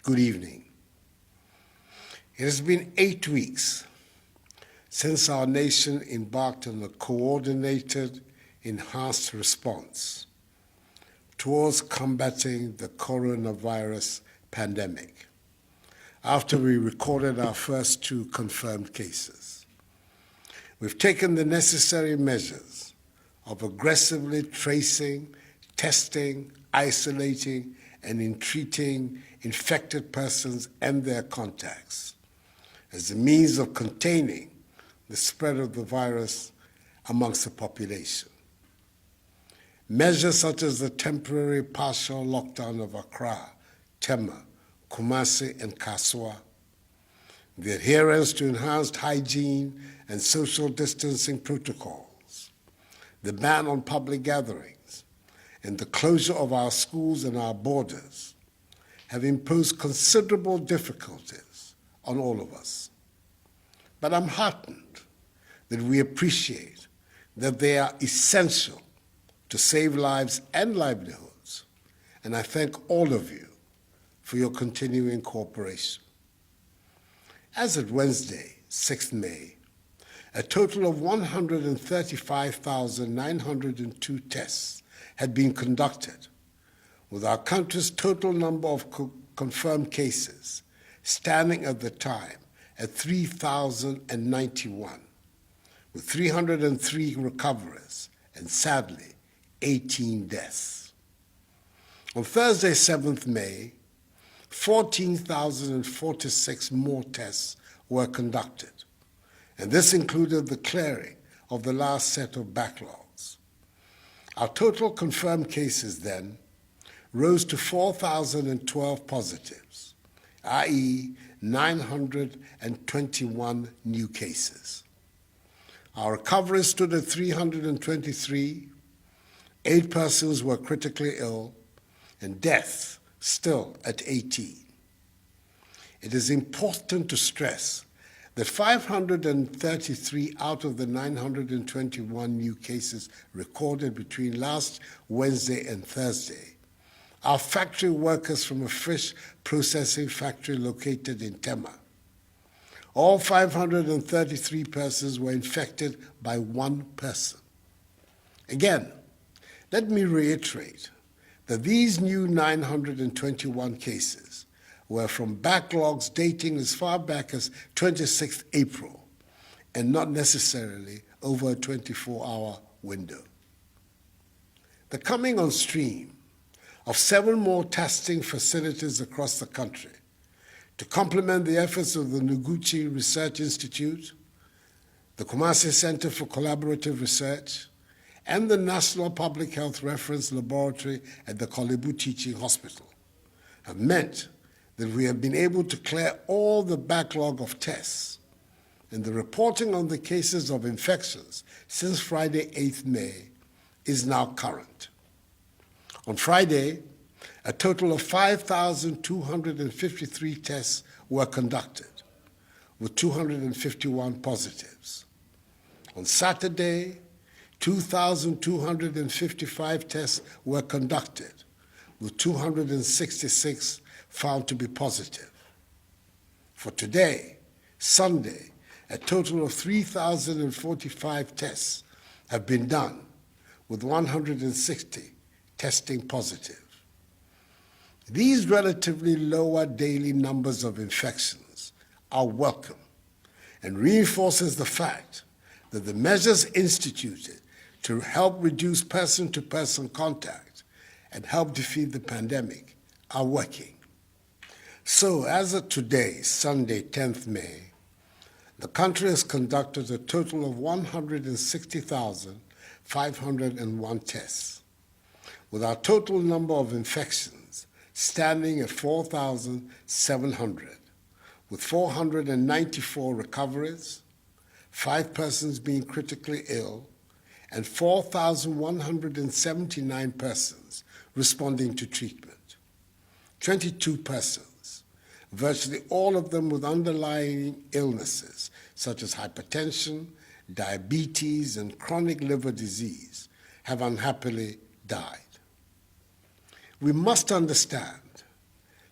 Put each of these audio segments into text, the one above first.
Good evening. It has been 8 weeks since our nation embarked on a coordinated, enhanced response towards combating the coronavirus pandemic after we recorded our first 2 confirmed cases. We've taken the necessary measures of aggressively tracing, testing, isolating, and entreating infected persons and their contacts as a means of containing the spread of the virus amongst the population. Measures such as the temporary partial lockdown of Accra, Tema, Kumasi, and Kaswa, the adherence to enhanced hygiene and social distancing protocols, the ban on public gatherings, and the closure of our schools and our borders have imposed considerable difficulties on all of us. But I'm heartened that we appreciate that they are essential to save lives and livelihoods, and I thank all of you for your continuing cooperation. As of Wednesday, 6th May, a total of 135,902 tests had been conducted, with our country's total number of confirmed cases standing at the time at 3,091, with 303 recoveries and, sadly, 18 deaths. On Thursday, 7th May, 14,046 more tests were conducted, and this included the clearing of the last set of backlogs. Our total confirmed cases then rose to 4,012 positives, i.e. 921 new cases. Our recoveries stood at 323, 8 persons were critically ill, and deaths still at 18. It is important to stress that 533 out of the 921 new cases recorded between last Wednesday and Thursday are factory workers from a fish processing factory located in Tema. All 533 persons were infected by 1 person. Again, let me reiterate that these new 921 cases were from backlogs dating as far back as 26th April and not necessarily over a 24-hour window. The coming on stream of 7 more testing facilities across the country to complement the efforts of the Noguchi Research Institute, the Kumasi Center for Collaborative Research, and the National Public Health Reference Laboratory at the Kolebu Teaching Hospital have meant that we have been able to clear all the backlog of tests, and the reporting on the cases of infections since Friday, 8th May, is now current. On Friday, a total of 5,253 tests were conducted, with 251 positives. On Saturday, 2,255 tests were conducted, with 266 found to be positive. For today, Sunday, a total of 3,045 tests have been done, with 160 testing positive. These relatively lower daily numbers of infections are welcome and reinforces the fact that the measures instituted to help reduce person-to-person contact and help defeat the pandemic are working. So, as of today, Sunday, 10th May, the country has conducted a total of 160,501 tests, with our total number of infections standing at 4,700, with 494 recoveries, 5 persons being critically ill, and 4,179 persons responding to treatment. 22 persons, virtually all of them with underlying illnesses such as hypertension, diabetes, and chronic liver disease, have unhappily died. We must understand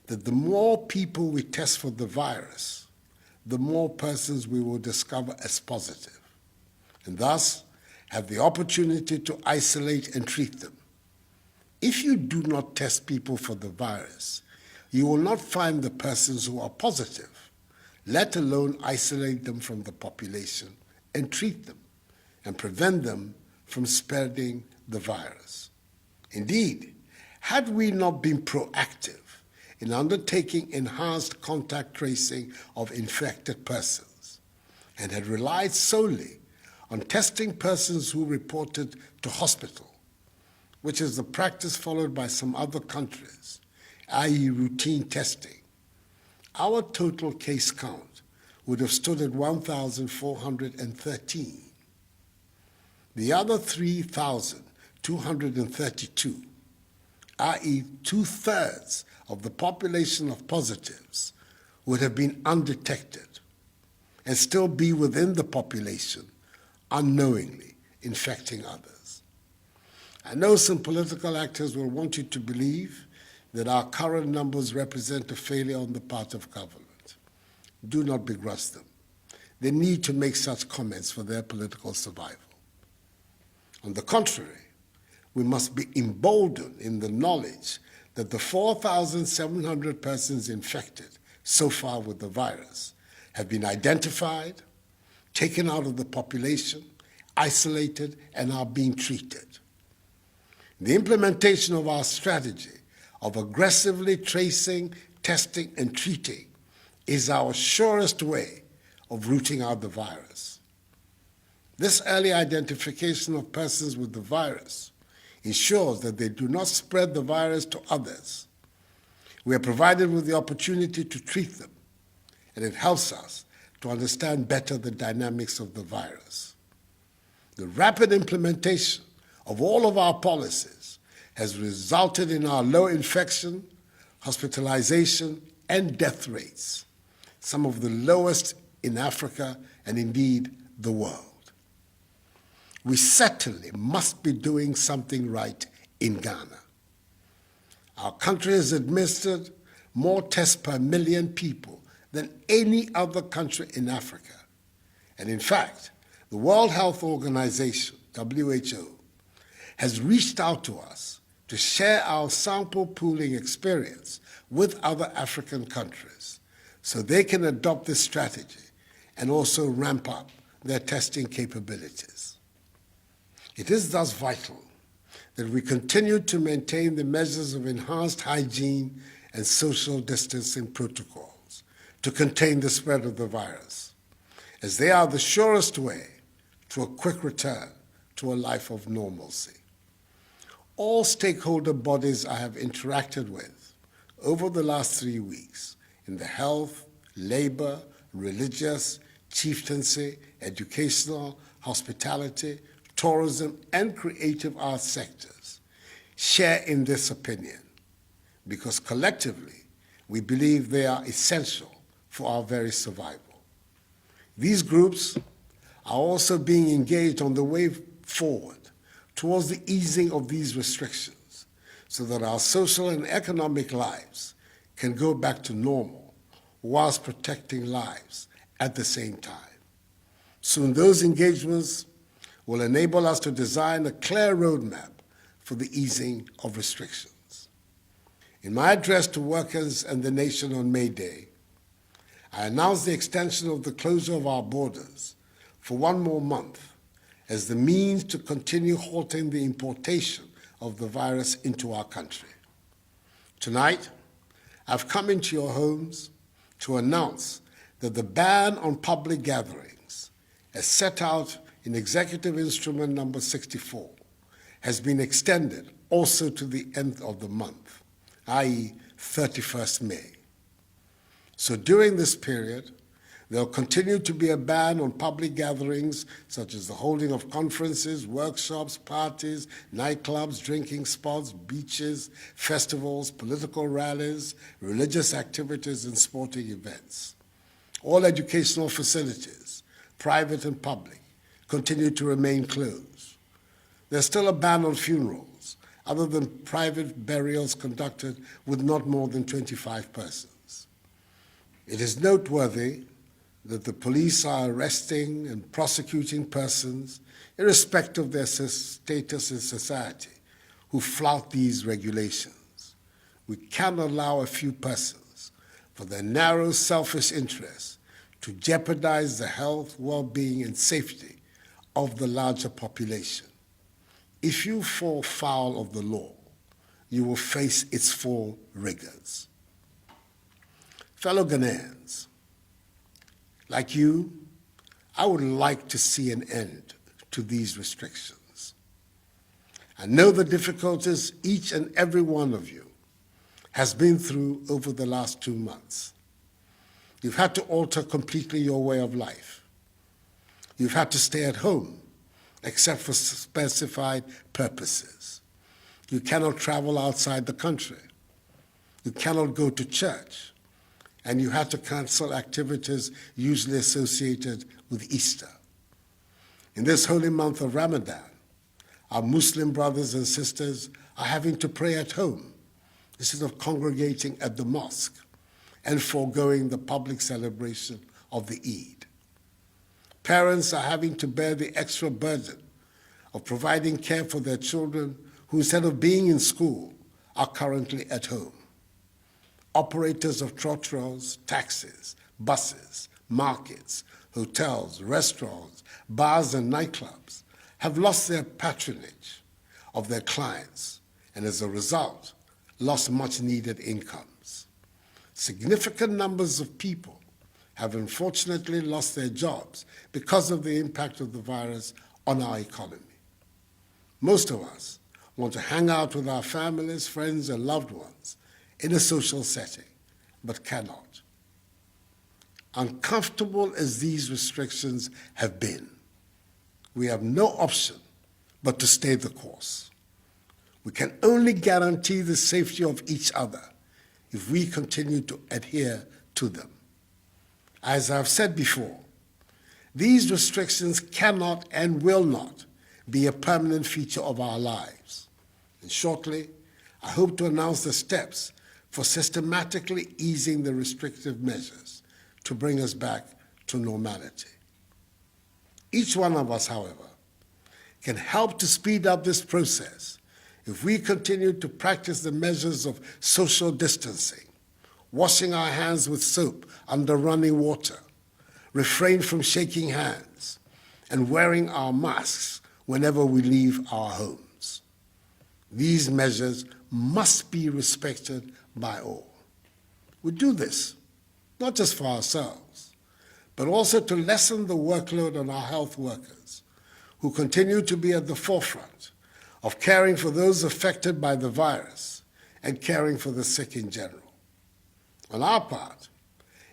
that the more people we test for the virus, the more persons we will discover as positive, and thus have the opportunity to isolate and treat them. If you do not test people for the virus, you will not find the persons who are positive, let alone isolate them from the population and treat them and prevent them from spreading the virus. Indeed, had we not been proactive in undertaking enhanced contact tracing of infected persons and had relied solely on testing persons who reported to hospital, which is the practice followed by some other countries, i.e. routine testing, our total case count would have stood at 1,413. The other 3,232, i.e. two-thirds of the population of positives, would have been undetected and still be within the population, unknowingly infecting others. I know some political actors will want you to believe that our current numbers represent a failure on the part of government. Do not begrudge them. They need to make such comments for their political survival. On the contrary, we must be emboldened in the knowledge that the 4,700 persons infected so far with the virus have been identified, taken out of the population, isolated, and are being treated. The implementation of our strategy of aggressively tracing, testing, and treating is our surest way of rooting out the virus. This early identification of persons with the virus ensures that they do not spread the virus to others. We are provided with the opportunity to treat them, and it helps us to understand better the dynamics of the virus. The rapid implementation of all of our policies has resulted in our low infection, hospitalization, and death rates, some of the lowest in Africa and indeed the world. We certainly must be doing something right in Ghana. Our country has administered more tests per million people than any other country in Africa. And in fact, the World Health Organization, WHO, has reached out to us to share our sample pooling experience with other African countries so they can adopt this strategy and also ramp up their testing capabilities. It is thus vital that we continue to maintain the measures of enhanced hygiene and social distancing protocols to contain the spread of the virus, as they are the surest way to a quick return to a life of normalcy. All stakeholder bodies I have interacted with over the last 3 weeks in the health, labor, religious, chieftaincy, educational, hospitality, tourism, and creative arts sectors share in this opinion because collectively we believe they are essential for our very survival. These groups are also being engaged on the way forward towards the easing of these restrictions so that our social and economic lives can go back to normal whilst protecting lives at the same time. Soon those engagements will enable us to design a clear roadmap for the easing of restrictions. In my address to workers and the nation on May Day, I announced the extension of the closure of our borders for 1 more month as the means to continue halting the importation of the virus into our country. Tonight, I've come into your homes to announce that the ban on public gatherings, as set out in Executive Instrument number 64, has been extended also to the end of the month, i.e. 31st May. So during this period, there will continue to be a ban on public gatherings such as the holding of conferences, workshops, parties, nightclubs, drinking spots, beaches, festivals, political rallies, religious activities, and sporting events. All educational facilities, private and public, continue to remain closed. There's still a ban on funerals, other than private burials conducted with not more than 25 persons. It is noteworthy that the police are arresting and prosecuting persons, irrespective of their status in society, who flout these regulations. We cannot allow a few persons, for their narrow, selfish interests, to jeopardize the health, well-being, and safety of the larger population. If you fall foul of the law, you will face its full rigors. Fellow Ghanaians, like you, I would like to see an end to these restrictions. I know the difficulties each and every one of you has been through over the last 2 months. You've had to alter completely your way of life. You've had to stay at home, except for specified purposes. You cannot travel outside the country. You cannot go to church. And you had to cancel activities usually associated with Easter. In this holy month of Ramadan, our Muslim brothers and sisters are having to pray at home instead of congregating at the mosque and foregoing the public celebration of the Eid. Parents are having to bear the extra burden of providing care for their children who, instead of being in school, are currently at home. Operators of trotros, taxis, buses, markets, hotels, restaurants, bars, and nightclubs have lost their patronage of their clients and, as a result, lost much-needed incomes. Significant numbers of people have unfortunately lost their jobs because of the impact of the virus on our economy. Most of us want to hang out with our families, friends, and loved ones in a social setting, but cannot. Uncomfortable as these restrictions have been, we have no option but to stay the course. We can only guarantee the safety of each other if we continue to adhere to them. As I've said before, these restrictions cannot and will not be a permanent feature of our lives. And shortly, I hope to announce the steps for systematically easing the restrictive measures to bring us back to normality. Each one of us, however, can help to speed up this process if we continue to practice the measures of social distancing, washing our hands with soap under running water, refrain from shaking hands, and wearing our masks whenever we leave our homes. These measures must be respected by all. We do this not just for ourselves, but also to lessen the workload on our health workers, who continue to be at the forefront of caring for those affected by the virus and caring for the sick in general. On our part,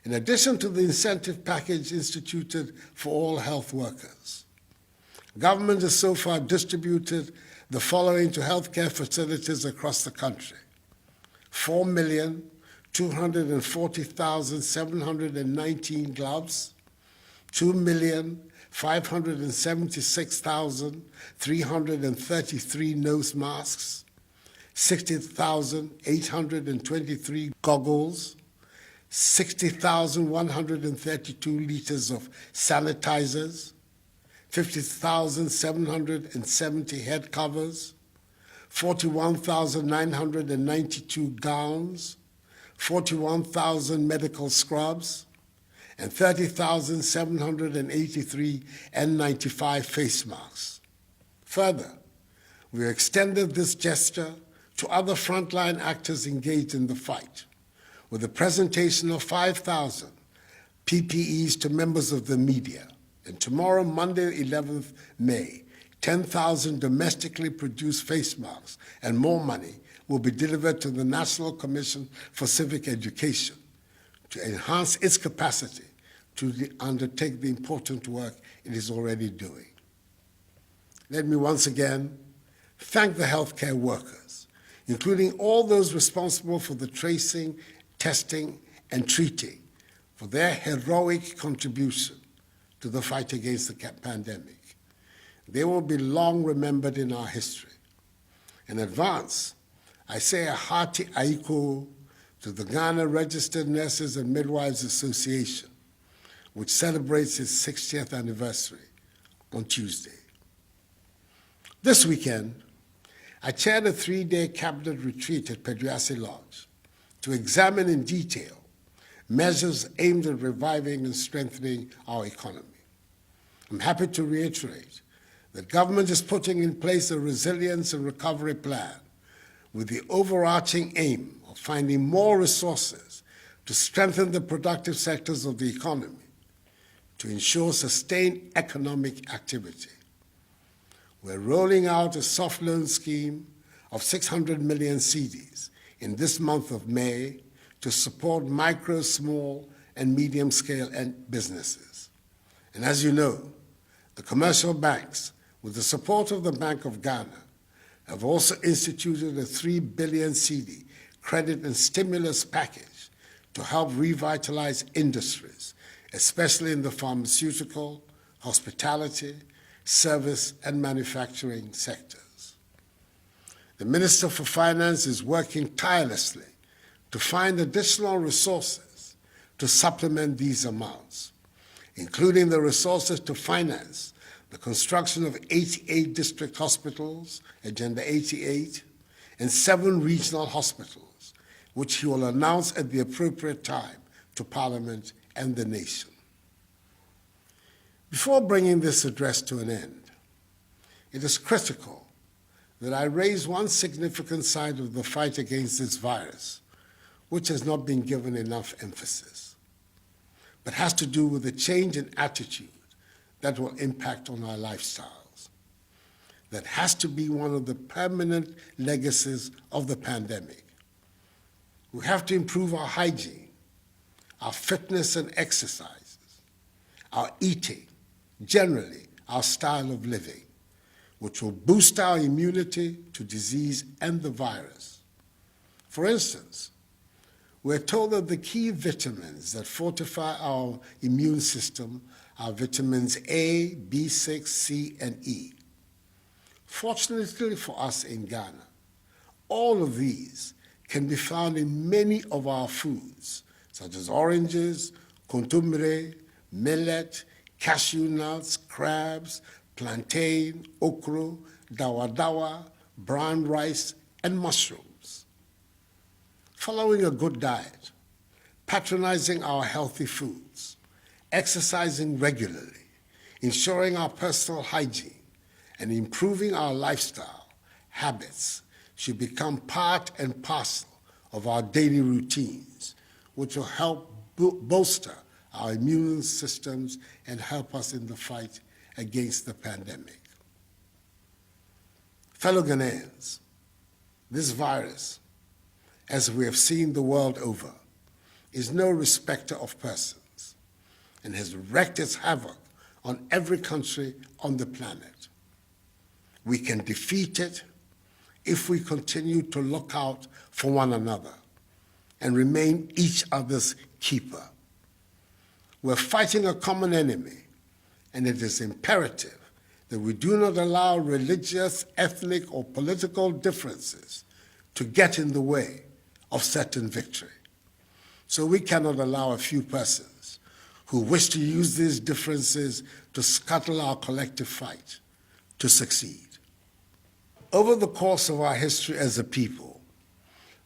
in addition to the incentive package instituted for all health workers, government has so far distributed the following to healthcare facilities across the country: 4,240,719 gloves, 2,576,333 nose masks, 60,823 goggles, 60,132 liters of sanitizers, 50,770 head covers, 41,992 gowns, 41,000 medical scrubs, and 30,783 N95 face masks. Further, we extended this gesture to other frontline actors engaged in the fight, with the presentation of 5,000 PPEs to members of the media. And tomorrow, Monday, 11th May, 10,000 domestically produced face masks and more money will be delivered to the National Commission for Civic Education to enhance its capacity to undertake the important work it is already doing. Let me once again thank the healthcare workers, including all those responsible for the tracing, testing, and treating, for their heroic contribution to the fight against the pandemic. They will be long remembered in our history. In advance, I say a hearty aiko to the Ghana Registered Nurses and Midwives Association, which celebrates its 60th anniversary on Tuesday. This weekend, I chaired a 3-day cabinet retreat at Peduase Lodge to examine in detail measures aimed at reviving and strengthening our economy. I'm happy to reiterate that government is putting in place a resilience and recovery plan with the overarching aim of finding more resources to strengthen the productive sectors of the economy, to ensure sustained economic activity. We're rolling out a soft loan scheme of 600 million cedis in this month of May to support micro, small, and medium-scale businesses. And as you know, the commercial banks, with the support of the Bank of Ghana, have also instituted a 3 billion cedi credit and stimulus package to help revitalize industries, especially in the pharmaceutical, hospitality, service, and manufacturing sectors. The Minister for Finance is working tirelessly to find additional resources to supplement these amounts, including the resources to finance the construction of 88 district hospitals, Agenda 88, and 7 regional hospitals, which he will announce at the appropriate time to Parliament and the nation. Before bringing this address to an end, it is critical that I raise one significant side of the fight against this virus, which has not been given enough emphasis, but has to do with the change in attitude that will impact on our lifestyles. That has to be one of the permanent legacies of the pandemic. We have to improve our hygiene, our fitness and exercises, our eating, generally our style of living, which will boost our immunity to disease and the virus. For instance, we're told that the key vitamins that fortify our immune system are vitamins A, B6, C, and E. Fortunately for us in Ghana, all of these can be found in many of our foods, such as oranges, kontomire, millet, cashew nuts, crabs, plantain, okra, dawa, brown rice, and mushrooms. Following a good diet, patronizing our healthy foods, exercising regularly, ensuring our personal hygiene, and improving our lifestyle habits should become part and parcel of our daily routines, which will help bolster our immune systems and help us in the fight against the pandemic. Fellow Ghanaians, this virus, as we have seen the world over, is no respecter of persons and has wreaked its havoc on every country on the planet. We can defeat it if we continue to look out for one another and remain each other's keeper. We're fighting a common enemy, and it is imperative that we do not allow religious, ethnic, or political differences to get in the way of certain victory. So we cannot allow a few persons who wish to use these differences to scuttle our collective fight to succeed. Over the course of our history as a people,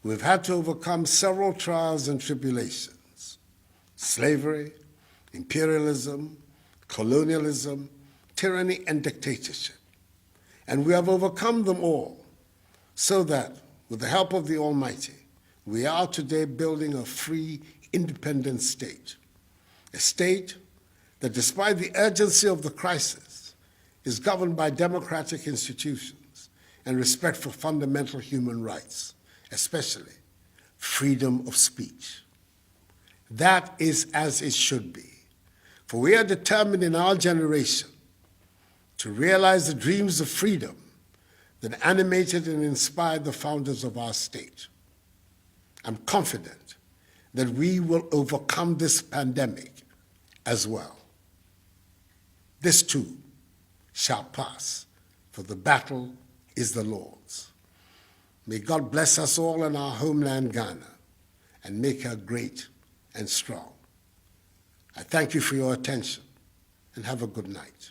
we've had to overcome several trials and tribulations: slavery, imperialism, colonialism, tyranny, and dictatorship. And we have overcome them all, so that, with the help of the Almighty, we are today building a free, independent state, a state that, despite the urgency of the crisis, is governed by democratic institutions and respect for fundamental human rights, especially freedom of speech. That is as it should be, for we are determined in our generation to realize the dreams of freedom that animated and inspired the founders of our state. I'm confident that we will overcome this pandemic as well. This too shall pass, for the battle is the Lord's. May God bless us all in our homeland, Ghana, and make her great and strong. I thank you for your attention, and have a good night.